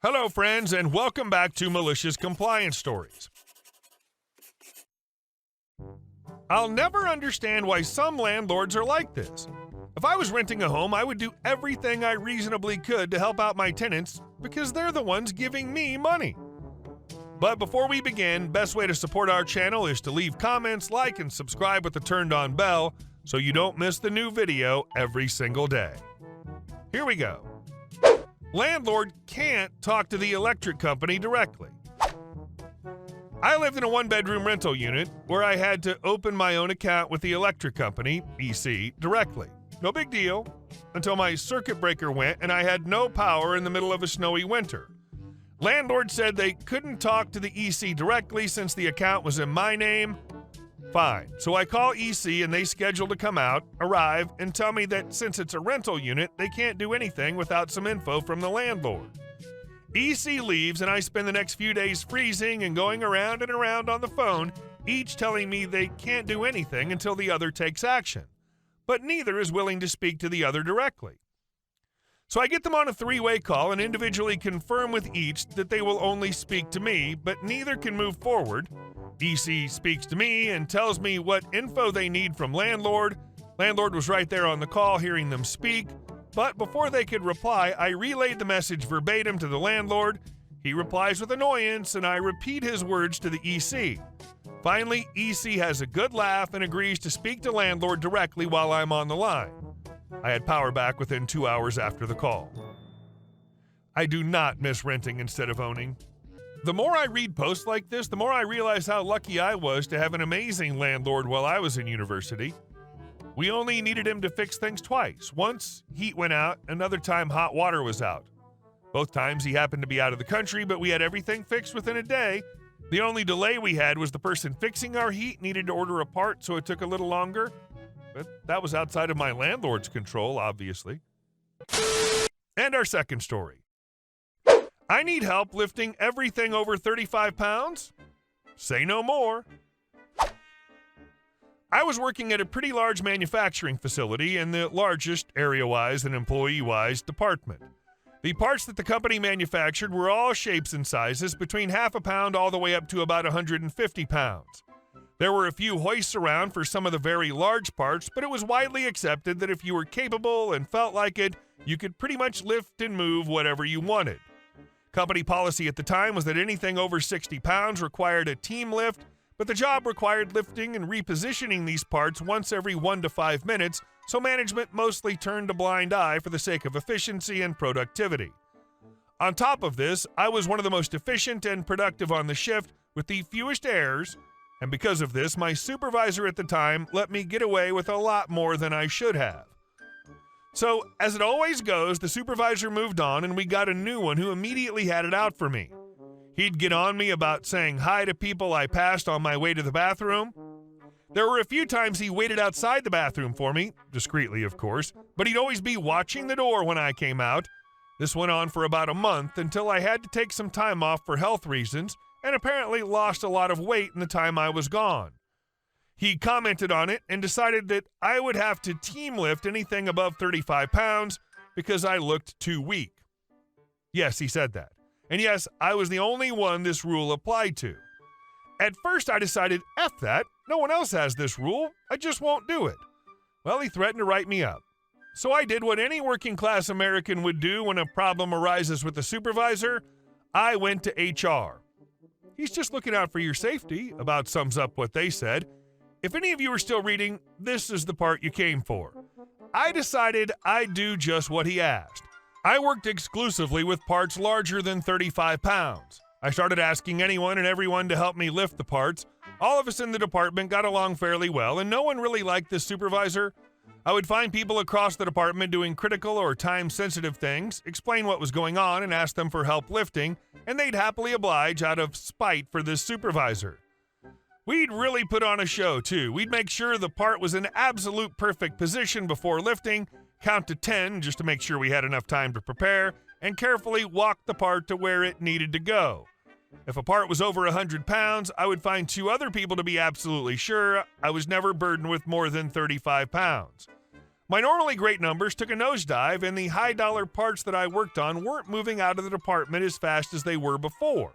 Hello, friends, and welcome back to Malicious Compliance Stories. I'll never understand why some landlords are like this. If I was renting a home, I would do everything I reasonably could to help out my tenants because they're the ones giving me money. But before we begin, best way to support our channel is to leave comments, like, and subscribe with the turned-on bell so you don't miss the new video every single day. Here we go. Landlord can't talk to the electric company directly. I lived in a one-bedroom rental unit where I had to open my own account with the electric company, EC, directly. No big deal, until my circuit breaker went and I had no power in the middle of a snowy winter. Landlord said they couldn't talk to the EC directly since the account was in my name. Fine. So I call EC and they schedule to come out, arrive, and tell me that since it's a rental unit, they can't do anything without some info from the landlord. EC leaves and I spend the next few days freezing and going around and around on the phone, each telling me they can't do anything until the other takes action. But neither is willing to speak to the other directly. So I get them on a three-way call and individually confirm with each that they will only speak to me, but neither can move forward. EC speaks to me and tells me what info they need from Landlord. Landlord was right there on the call hearing them speak, but before they could reply, I relayed the message verbatim to the Landlord. He replies with annoyance, and I repeat his words to the EC. Finally, EC has a good laugh and agrees to speak to Landlord directly while I'm on the line. I had power back within 2 hours after the call. I do not miss renting instead of owning. The more I read posts like this, the more I realize how lucky I was to have an amazing landlord while I was in university. We only needed him to fix things twice. Once, heat went out, another time hot water was out. Both times he happened to be out of the country, but we had everything fixed within a day. The only delay we had was the person fixing our heat needed to order a part, so it took a little longer. But that was outside of my landlord's control, obviously. And our second story. I need help lifting everything over 35 pounds? Say no more. I was working at a pretty large manufacturing facility in the largest, area-wise and employee-wise, department. The parts that the company manufactured were all shapes and sizes, between half a pound all the way up to about 150 pounds. There were a few hoists around for some of the very large parts, but it was widely accepted that if you were capable and felt like it, you could pretty much lift and move whatever you wanted. Company policy at the time was that anything over 60 pounds required a team lift, but the job required lifting and repositioning these parts once every 1 to 5 minutes, so management mostly turned a blind eye for the sake of efficiency and productivity. On top of this, I was one of the most efficient and productive on the shift with the fewest errors, and because of this, my supervisor at the time let me get away with a lot more than I should have. So, as it always goes, the supervisor moved on and we got a new one who immediately had it out for me. He'd get on me about saying hi to people I passed on my way to the bathroom. There were a few times he waited outside the bathroom for me, discreetly of course, but he'd always be watching the door when I came out. This went on for about a month until I had to take some time off for health reasons and apparently lost a lot of weight in the time I was gone. He commented on it and decided that I would have to team lift anything above 35 pounds because I looked too weak. Yes, he said that. And yes, I was the only one this rule applied to. At first I decided, F that, no one else has this rule, I just won't do it. Well, he threatened to write me up. So I did what any working class American would do when a problem arises with a supervisor. I went to HR. He's just looking out for your safety, about sums up what they said. If any of you are still reading, this is the part you came for. I decided I'd do just what he asked. I worked exclusively with parts larger than 35 pounds. I started asking anyone and everyone to help me lift the parts. All of us in the department got along fairly well, and no one really liked this supervisor. I would find people across the department doing critical or time-sensitive things, explain what was going on, and ask them for help lifting, and they'd happily oblige out of spite for this supervisor. We'd really put on a show, too. We'd make sure the part was in absolute perfect position before lifting, count to 10 just to make sure we had enough time to prepare, and carefully walk the part to where it needed to go. If a part was over 100 pounds, I would find 2 other people to be absolutely sure I was never burdened with more than 35 pounds. My normally great numbers took a nosedive, and the high-dollar parts that I worked on weren't moving out of the department as fast as they were before.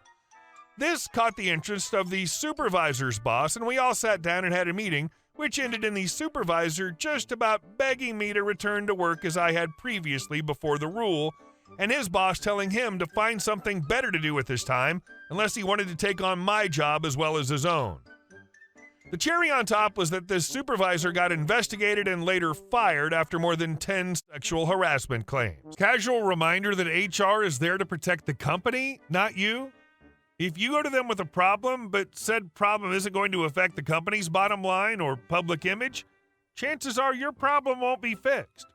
This caught the interest of the supervisor's boss, and we all sat down and had a meeting, which ended in the supervisor just about begging me to return to work as I had previously before the rule, and his boss telling him to find something better to do with his time unless he wanted to take on my job as well as his own. The cherry on top was that this supervisor got investigated and later fired after more than 10 sexual harassment claims. Casual reminder that HR is there to protect the company, not you. If you go to them with a problem, but said problem isn't going to affect the company's bottom line or public image, chances are your problem won't be fixed.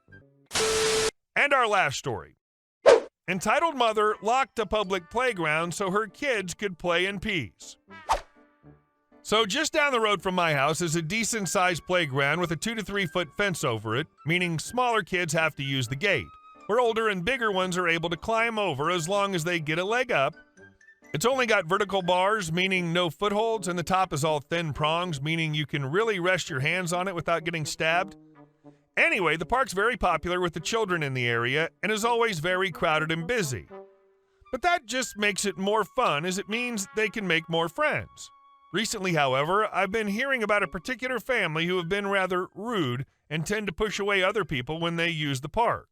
And our last story. Entitled mother locked a public playground so her kids could play in peace. So just down the road from my house is a decent-sized playground with a 2 to 3 foot fence over it, meaning smaller kids have to use the gate, where older and bigger ones are able to climb over as long as they get a leg up. It's only got vertical bars, meaning no footholds, and the top is all thin prongs, meaning you can really rest your hands on it without getting stabbed. Anyway, the park's very popular with the children in the area and is always very crowded and busy. But that just makes it more fun, as it means they can make more friends. Recently, however, I've been hearing about a particular family who have been rather rude and tend to push away other people when they use the park.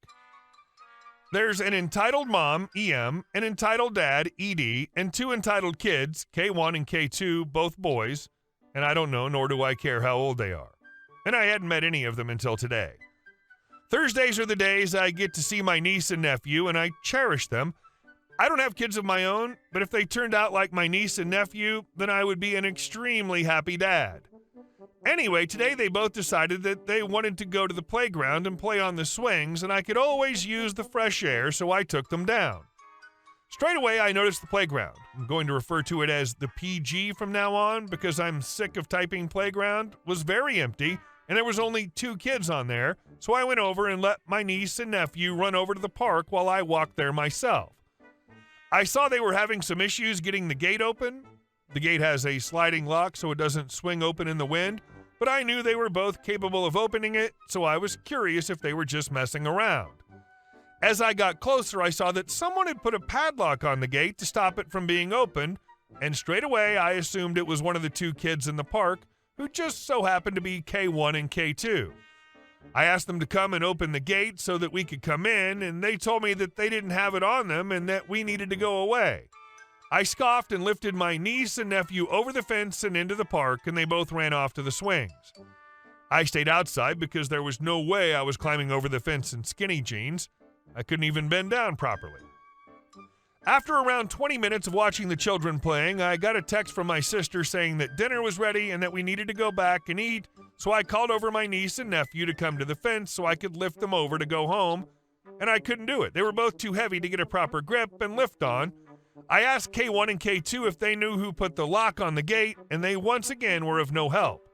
There's an entitled mom, EM, an entitled dad, ED, and 2 entitled kids, K1 and K2, both boys, and I don't know, nor do I care how old they are. And I hadn't met any of them until today. Thursdays are the days I get to see my niece and nephew, and I cherish them. I don't have kids of my own, but if they turned out like my niece and nephew, then I would be an extremely happy dad. Anyway, today they both decided that they wanted to go to the playground and play on the swings, and I could always use the fresh air, so I took them down. Straight away, I noticed the playground. I'm going to refer to it as the PG from now on because I'm sick of typing playground. Was very empty, and there was only 2 kids on there, so I went over and let my niece and nephew run over to the park while I walked there myself. I saw they were having some issues getting the gate open. The gate has a sliding lock so it doesn't swing open in the wind, but I knew they were both capable of opening it, so I was curious if they were just messing around. As I got closer, I saw that someone had put a padlock on the gate to stop it from being opened, and straight away I assumed it was one of the 2 kids in the park who just so happened to be K1 and K2. I asked them to come and open the gate so that we could come in, and they told me that they didn't have it on them and that we needed to go away. I scoffed and lifted my niece and nephew over the fence and into the park, and they both ran off to the swings. I stayed outside because there was no way I was climbing over the fence in skinny jeans. I couldn't even bend down properly. After around 20 minutes of watching the children playing, I got a text from my sister saying that dinner was ready and that we needed to go back and eat, so I called over my niece and nephew to come to the fence so I could lift them over to go home, and I couldn't do it. They were both too heavy to get a proper grip and lift on. I asked K1 and K2 if they knew who put the lock on the gate, and they once again were of no help.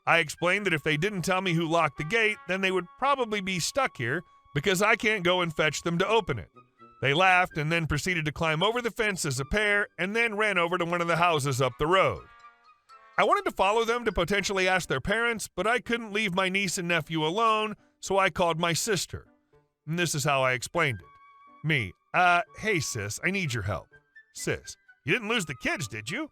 I explained that if they didn't tell me who locked the gate, then they would probably be stuck here because I can't go and fetch them to open it. They laughed and then proceeded to climb over the fence as a pair and then ran over to one of the houses up the road. I wanted to follow them to potentially ask their parents, but I couldn't leave my niece and nephew alone, so I called my sister. And this is how I explained it. Me, hey sis, I need your help. Sis, you didn't lose the kids, did you?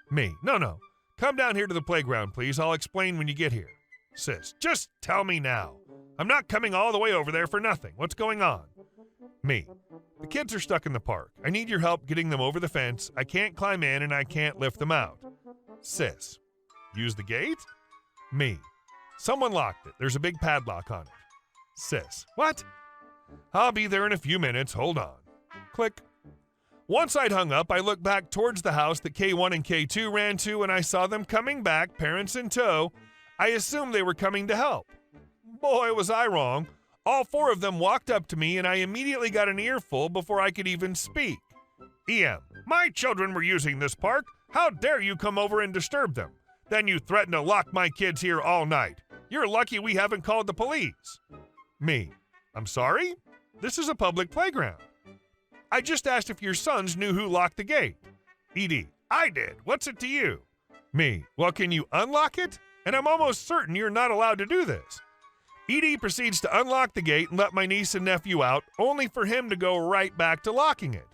Me, no. Come down here to the playground, please. I'll explain when you get here. Sis, just tell me now. I'm not coming all the way over there for nothing. What's going on? Me, the kids are stuck in the park. I need your help getting them over the fence. I can't climb in and I can't lift them out. Sis, use the gate? Me, someone locked it. There's a big padlock on it. Sis, what? I'll be there in a few minutes. Hold on. Click. Once I'd hung up, I looked back towards the house that K1 and K2 ran to, and I saw them coming back, parents in tow. I assumed they were coming to help. Boy, was I wrong. All 4 of them walked up to me, and I immediately got an earful before I could even speak. EM, my children were using this park. How dare you come over and disturb them? Then you threaten to lock my kids here all night. You're lucky we haven't called the police. Me, I'm sorry? This is a public playground. I just asked if your sons knew who locked the gate. ED, I did. What's it to you? Me, well, can you unlock it? And I'm almost certain you're not allowed to do this. Edie proceeds to unlock the gate and let my niece and nephew out, only for him to go right back to locking it.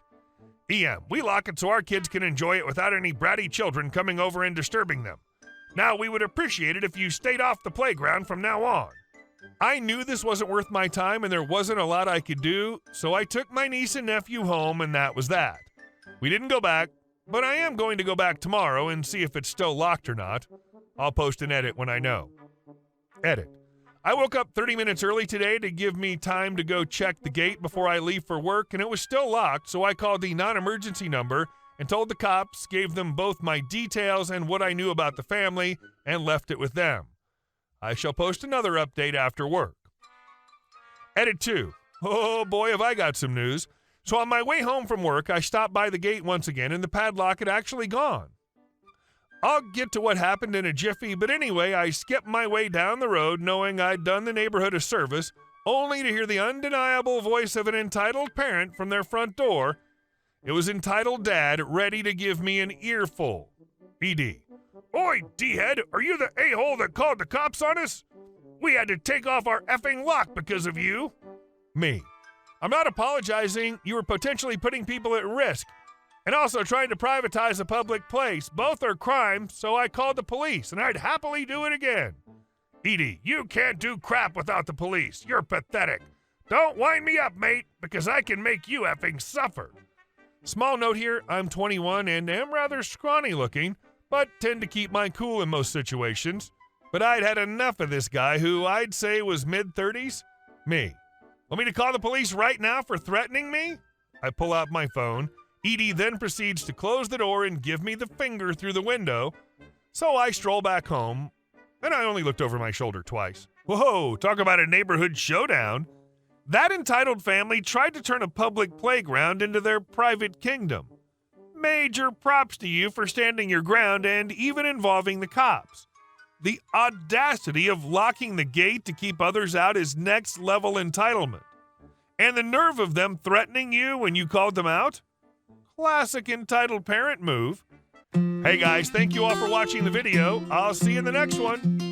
EM, we lock it so our kids can enjoy it without any bratty children coming over and disturbing them. Now, we would appreciate it if you stayed off the playground from now on. I knew this wasn't worth my time and there wasn't a lot I could do, so I took my niece and nephew home and that was that. We didn't go back, but I am going to go back tomorrow and see if it's still locked or not. I'll post an edit when I know. Edit. I woke up 30 minutes early today to give me time to go check the gate before I leave for work, and it was still locked, so I called the non-emergency number and told the cops, gave them both my details and what I knew about the family, and left it with them. I shall post another update after work. Edit 2. Oh boy, have I got some news. So on my way home from work, I stopped by the gate once again, and the padlock had actually gone. I'll get to what happened in a jiffy, but anyway, I skipped my way down the road knowing I'd done the neighborhood a service, only to hear the undeniable voice of an entitled parent from their front door. It was entitled Dad, ready to give me an earful. ED. Oi, D-head, are you the a-hole that called the cops on us? We had to take off our effing lock because of you. Me. I'm not apologizing. You were potentially putting people at risk. And also trying to privatize a public place. Both are crimes, so I called the police, and I'd happily do it again. Edie, you can't do crap without the police. You're pathetic. Don't wind me up, mate, because I can make you effing suffer. Small note here, I'm 21 and am rather scrawny looking, but tend to keep my cool in most situations. But I'd had enough of this guy who I'd say was mid-30s. Me. Want me to call the police right now for threatening me? I pull out my phone. Edie then proceeds to close the door and give me the finger through the window. So I stroll back home, and I only looked over my shoulder twice. Whoa, talk about a neighborhood showdown. That entitled family tried to turn a public playground into their private kingdom. Major props to you for standing your ground and even involving the cops. The audacity of locking the gate to keep others out is next level entitlement. And the nerve of them threatening you when you called them out? Classic entitled parent move. Hey guys, thank you all for watching the video. I'll see you in the next one.